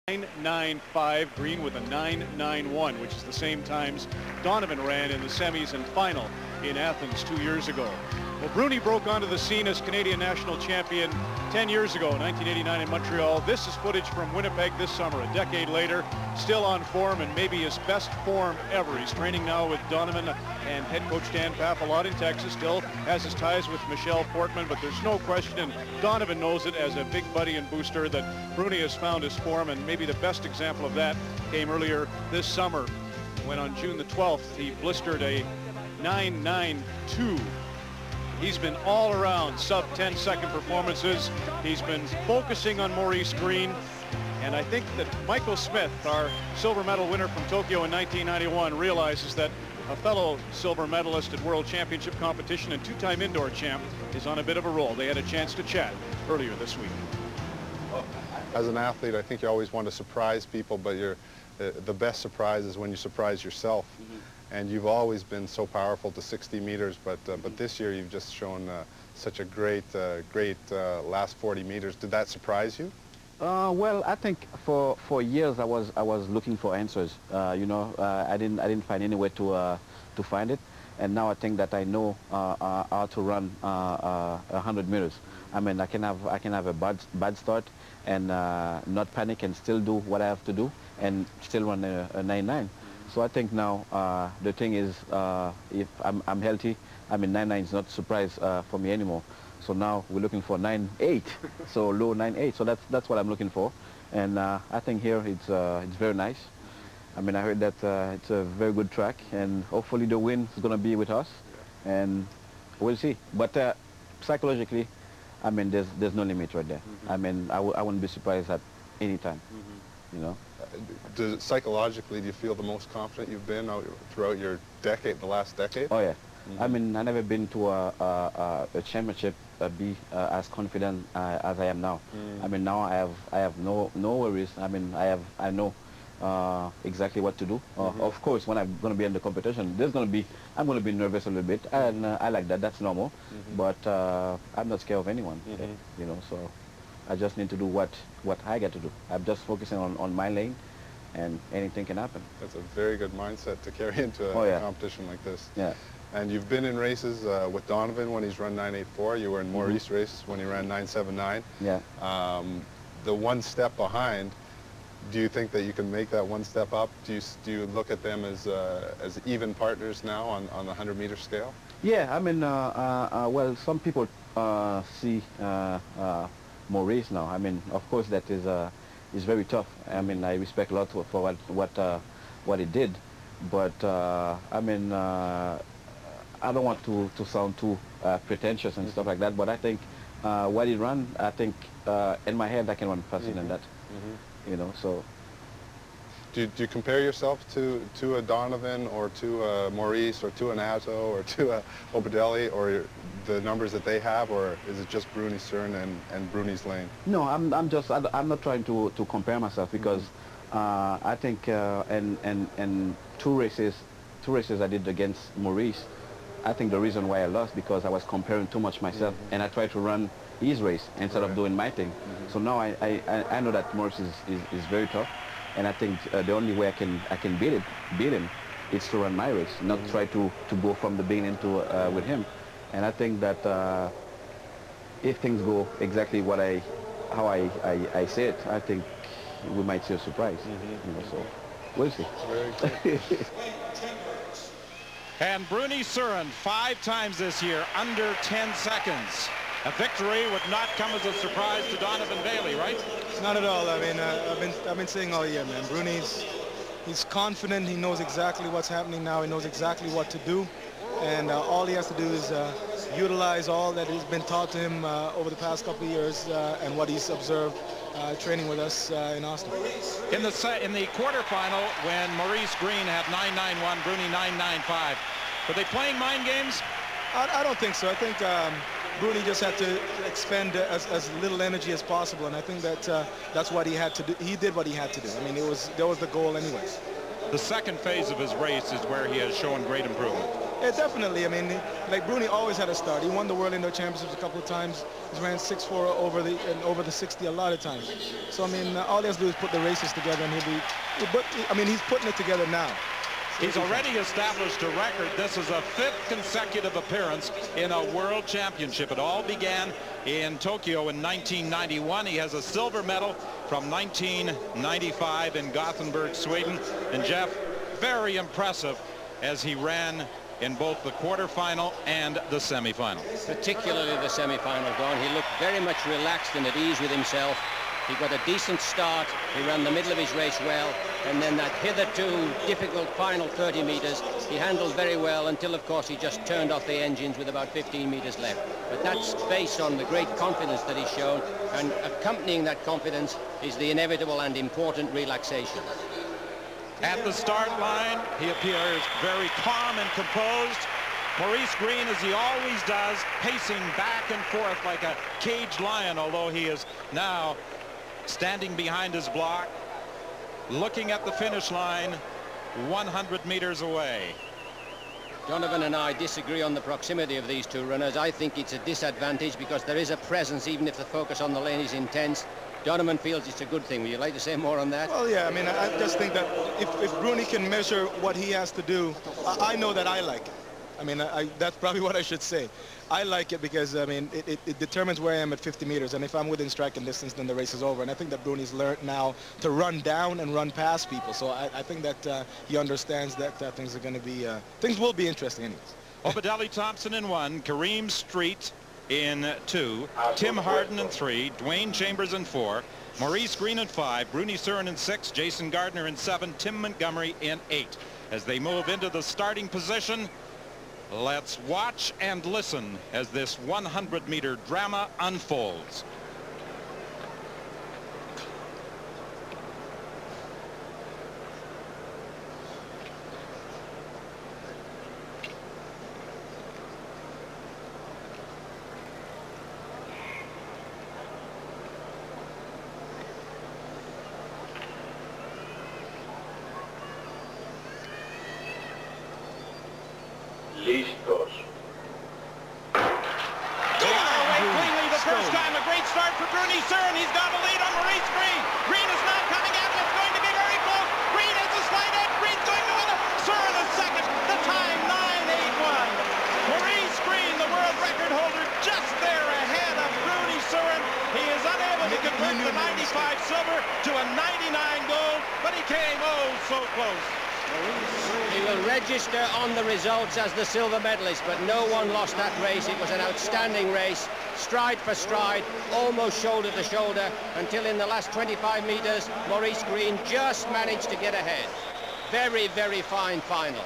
9.95, Greene with a 9.91, which is the same times Donovan ran in the semis and final in Athens 2 years ago. Well, Bruny broke onto the scene as Canadian national champion 10 years ago, 1989 in Montreal. This is footage from Winnipeg this summer, a decade later, still on form and maybe his best form ever. He's training now with Donovan and head coach Dan Pfaff a lot in Texas, still has his ties with Michelle Portman, but there's no question, and Donovan knows it as a big buddy and booster, that Bruny has found his form, and maybe the best example of that came earlier this summer when on June the 12th he blistered a 9.92. He's been all around sub 10-second performances. He's been focusing on Maurice Greene. And I think that Michael Smith, our silver medal winner from Tokyo in 1991, realizes that a fellow silver medalist at World Championship competition and two-time indoor champ is on a bit of a roll. They had a chance to chat earlier this week. As an athlete, I think you always want to surprise people, but the best surprise is when you surprise yourself. And you've always been so powerful to 60 meters, but this year you've just shown such a great last 40 meters. Did that surprise you? Well, I think for years I was looking for answers. You know, I didn't find any way to find it, and now I think that I know how to run 100 meters. I mean, I can have a bad start and not panic and still do what I have to do and still run a 9.9. So I think now the thing is, if I'm healthy, I mean 9.9 is not a surprise for me anymore. So now we're looking for 9.8, so low 9.8. So that's what I'm looking for, and I think here it's very nice. I mean, I heard that it's a very good track, and hopefully the wind is going to be with us, and we'll see. But psychologically, I mean, there's no limit right there. I mean, I wouldn't be surprised at any time. You know. Psychologically, do you feel the most confident you've been throughout your decade, the last decade? Oh yeah. I mean, I never been to a championship be as confident as I am now. I mean, now I have no worries. I mean, I know exactly what to do. Of course, when I'm going to be in the competition, I'm going to be nervous a little bit, and I like that. That's normal. But I'm not scared of anyone. You know, so I just need to do what I get to do. I'm just focusing on my lane, and anything can happen. That's a very good mindset to carry into a competition like this. Yeah. And you've been in races with Donovan when he's run 9.84. You were in Maurice races when he ran 9.79. Yeah. The one step behind, do you think that you can make that one step up? Do you look at them as even partners now on the 100-meter scale? Yeah. I mean, well, some people see Maurice now. I mean, of course, that is very tough. I mean, I respect a lot for what he did, but I mean, I don't want to sound too pretentious and stuff like that. But I think what he ran, I think in my head I can run faster than that. You know, so. Do you compare yourself to a Donovan or to a Maurice or to an Atto or to a Obadele, or the numbers that they have, or is it just Bruny Surin and Bruny's lane? No, I'm not trying to compare myself, because I think in two races I did against Maurice, I think the reason why I lost because I was comparing too much myself, and I tried to run his race instead of doing my thing. So now I know that Maurice is very tough. And I think the only way I can beat him is to run my race, not try to go from the beginning to with him. And I think that if things go exactly how I say it, I think we might see a surprise. You know, so we'll see. Very good. And Bruny Surin 5 times this year under 10 seconds. A victory would not come as a surprise to Donovan Bailey, right? Not at all. I mean, I've been saying all year, man. He's confident. He knows exactly what's happening now. He knows exactly what to do, and all he has to do is utilize all that has been taught to him over the past couple of years and what he's observed training with us in Austin. In the quarterfinal, when Maurice Greene had 9.91, Bruny 9.95, were they playing mind games? I don't think so. I think Bruny just had to expend as little energy as possible, and I think that that's what he had to do. He did what he had to do. I mean, that was the goal anyways. The second phase of his race is where he has shown great improvement. Yeah, definitely. I mean, like Bruny always had a start. He won the World Indoor Championships a couple of times. He's ran 6'4" over the 60 a lot of times. So I mean, all he has to do is put the races together, and he'll be. But I mean, he's putting it together now. He's already established a record. This is a 5th consecutive appearance in a World Championship. It all began in Tokyo in 1991. He has a silver medal from 1995 in Gothenburg, Sweden. And Geoff, very impressive as he ran in both the quarterfinal and the semifinal. Particularly the semifinal, Don. He looked very much relaxed and at ease with himself. He got a decent start. He ran the middle of his race well. And then that hitherto difficult final 30 meters, he handled very well until, of course, he just turned off the engines with about 15 meters left. But that's based on the great confidence that he's shown. And accompanying that confidence is the inevitable and important relaxation. At the start line, he appears very calm and composed. Maurice Greene, as he always does, pacing back and forth like a caged lion, although he is now standing behind his block, looking at the finish line 100 meters away. Donovan and I disagree on the proximity of these two runners. I think it's a disadvantage because there is a presence, even if the focus on the lane is intense. Donovan feels it's a good thing. Would you like to say more on that? Well, yeah, I mean, I just think that if Bruny can measure what he has to do, I know that I like it. I mean, that's probably what I should say. I like it because, I mean, it determines where I am at 50 meters. And if I'm within striking distance, then the race is over. And I think that Bruny's learned now to run down and run past people. So I think that he understands that things are going to be, things will be interesting anyways. Obadele Thompson in 1, Kareem Streete in 2, Tim Harden in 3, Dwain Chambers in 4, Maurice Greene in 5, Bruny Surin in 6, Jason Gardner in 7, Tim Montgomery in 8. As they move into the starting position, let's watch and listen as this 100-meter drama unfolds. Listos. Cleanly the first time, a great start for Bruny Surin. He's got a lead on Maurice Greene. Greene is now coming at him. It's going to be very close. Greene has a slight edge. Greene's going to win it. Surin is second. The time 9:81. Maurice Greene, the world record holder, just there ahead of Bruny Surin. He is unable to convert the 95 silver to a 99 gold, but he came oh so close. He will register on the results as the silver medalist, but no one lost that race. It was an outstanding race, stride for stride, almost shoulder to shoulder, until in the last 25 meters, Maurice Greene just managed to get ahead. Very, very fine final.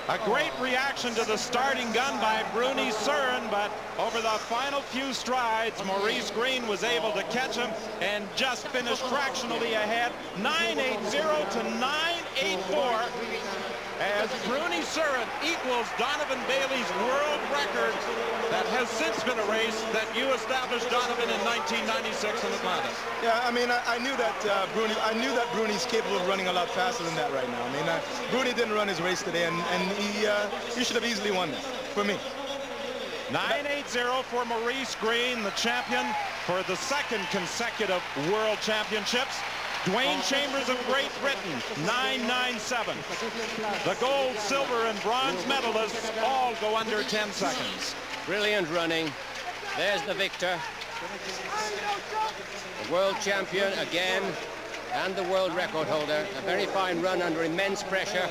A great reaction to the starting gun by Bruny Surin, but over the final few strides, Maurice Greene was able to catch him and just finished fractionally ahead, 9:80 to 9:84, as Bruny Surin equals Donovan Bailey's world record that has since been erased that you established, Donovan, in 1996 in Atlanta. Yeah, I mean, I knew that Bruny's capable of running a lot faster than that right now. I mean, Bruny didn't run his race today, and he should have easily won that, for me. 9:80 for Maurice Greene, the champion for the 2nd consecutive World Championships. Dwain Chambers of Great Britain, 9:97. The gold, silver, and bronze medalists all go under 10 seconds. Brilliant running. There's the victor. The world champion again, and the world record holder. A very fine run under immense pressure.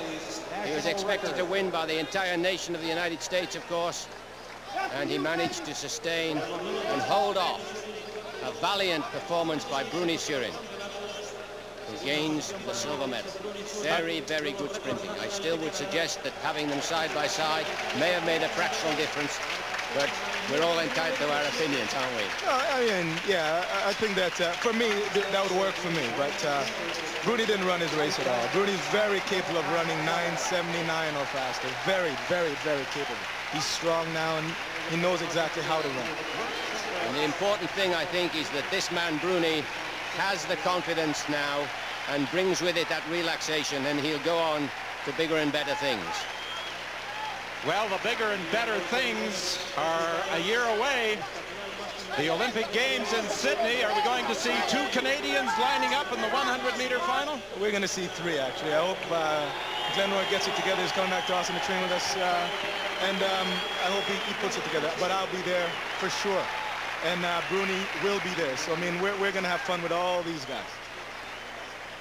He was expected to win by the entire nation of the United States, of course, and he managed to sustain and hold off a valiant performance by Bruny Surin, who gains the silver medal. Very, very good sprinting. I still would suggest that having them side by side may have made a fractional difference, but we're all entitled to our opinions, aren't we? I mean, yeah, I think that for me, that would work for me, but Bruny didn't run his race at all. Bruny's very capable of running 9:79 or faster. Very, very, very capable. He's strong now, and he knows exactly how to run. And the important thing, I think, is that this man, Bruny, has the confidence now and brings with it that relaxation, and he'll go on to bigger and better things. Well, the bigger and better things are a year away. The Olympic Games in Sydney. Are we going to see 2 Canadians lining up in the 100-meter final? We're going to see 3, actually. I hope Glenroy gets it together. He's coming back to Austin to train with us. And I hope he puts it together. But I'll be there for sure. And Bruny will be there. So, I mean, we're going to have fun with all these guys.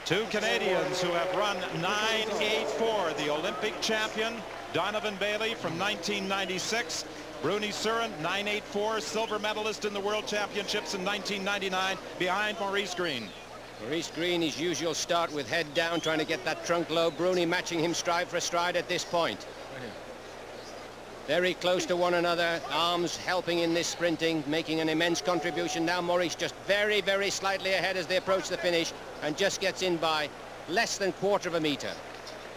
2 Canadians who have run 9.84. The Olympic champion, Donovan Bailey from 1996. Bruny Surin, 9.84, silver medalist in the World Championships in 1999, behind Maurice Greene. Maurice Greene, his usual start with head down, trying to get that trunk low. Bruny matching him stride for stride at this point. Very close to one another, arms helping in this sprinting, making an immense contribution. Now Maurice just very, very slightly ahead as they approach the finish and just gets in by less than 1/4 of a meter.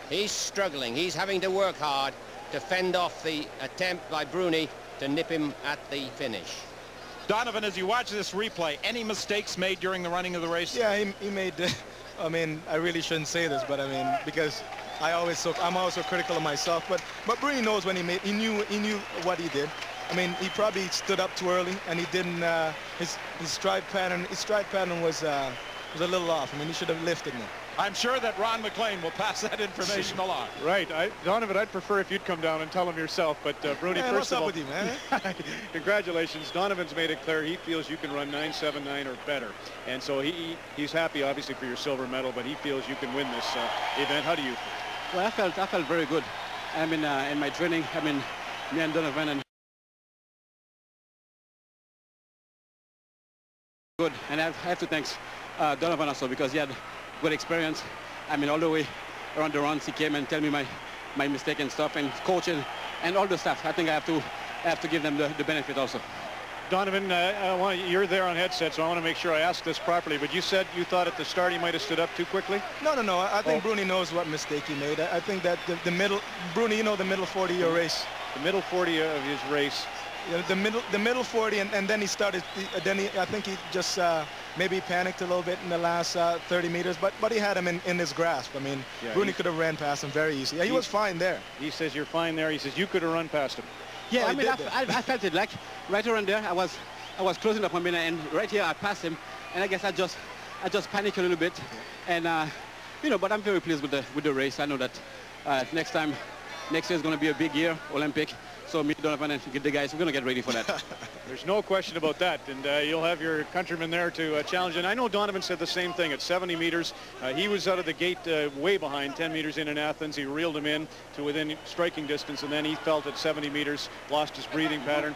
He's struggling. He's having to work hard to fend off the attempt by Bruny to nip him at the finish. Donovan, as you watch this replay, any mistakes made during the running of the race? Yeah, he made, I mean, I really shouldn't say this, but I mean, because I'm always so critical of myself, but Bruny knows when he knew what he did. I mean, he probably stood up too early, and he didn't, his stride pattern was a little off. I mean, he should have lifted more. I'm sure that Ron McLean will pass that information along. Right. Donovan, I'd prefer if you'd come down and tell him yourself. But Bruny, man, first what's of up all, with you, man? Congratulations. Donovan's made it clear he feels you can run 9.79 or better. And so he's happy, obviously, for your silver medal, but he feels you can win this event. How do you feel? Well, I felt very good. I mean, in my training, I mean, me and Donovan and good. And I have to thank Donovan also, because he had good experience. I mean, all the way around the runs, he came and tell me my mistake and stuff, and coaching and all the stuff. I think I have to give them the benefit also. Donovan, you're there on headset, so I want to make sure I ask this properly. But you said you thought at the start he might have stood up too quickly? No. I think Bruny knows what mistake he made. I think that the middle, Bruny, you know, the middle 40 of your race. The middle 40 of his race. Yeah, the middle 40, and then he started. I think he just maybe panicked a little bit in the last 30 meters, but he had him in his grasp. I mean, yeah, Bruny could have ran past him very easily. Yeah, he was fine there. He says you're fine there. He says you could have run past him. Yeah, I mean, I felt it like right around there. I was closing up on me, and right here I passed him, and I guess I just panicked a little bit, and you know. But I'm very pleased with the race. I know that next year is going to be a big year, Olympic. So me, Donovan, and the guys, we're going to get ready for that. There's no question about that, and you'll have your countrymen there to challenge. And I know Donovan said the same thing at 70 meters. He was out of the gate way behind, 10 meters in Athens. He reeled him in to within striking distance, and then he felt at 70 meters, lost his breathing pattern.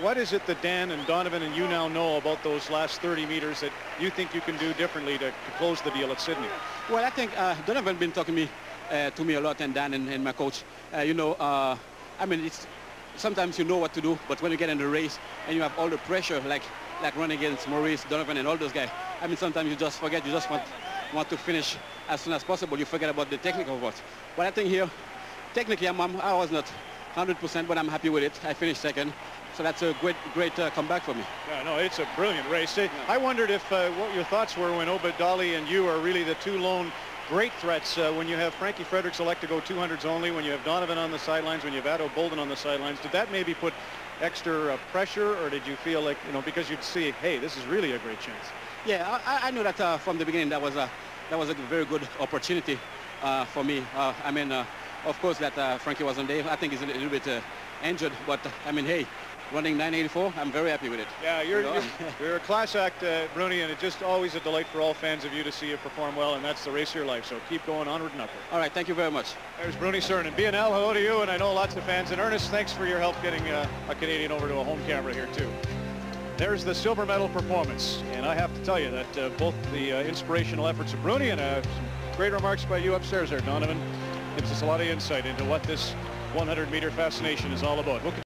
What is it that Dan and Donovan and you now know about those last 30 meters that you think you can do differently to close the deal at Sydney? Well, I think Donovan been talking to me a lot, and Dan and my coach. You know, I mean, sometimes you know what to do, but when you get in the race and you have all the pressure, like running against Maurice, Donovan, and all those guys, I mean, sometimes you just forget. You just want to finish as soon as possible. You forget about the technical part. But I think here, technically, I was not 100%, but I'm happy with it. I finished second, so that's a great comeback for me. Yeah, no, it's a brilliant race. I wondered if what your thoughts were when Obadele and you are really the two lone great threats when you have Frankie Fredericks elect to go 200s only, when you have Donovan on the sidelines, when you have Addo Bolden on the sidelines. Did that maybe put extra pressure, or did you feel like, you know, because you'd see, hey, this is really a great chance? Yeah, I knew that from the beginning that was a very good opportunity for me. I mean, of course that Frankie wasn't there. I think he's a little bit injured, but I mean, hey, running 9.84, I'm very happy with it. Yeah, you're a class act, Bruny, and it's just always a delight for all fans of you to see you perform well, and that's the race of your life. So keep going onward and upward. All right, thank you very much. There's Bruny Surin. And BNL, hello to you, and I know lots of fans. And Ernest, thanks for your help getting a Canadian over to a home camera here, too. There's the silver medal performance, and I have to tell you that both the inspirational efforts of Bruny and some great remarks by you upstairs there, Donovan, gives us a lot of insight into what this 100-meter fascination is all about.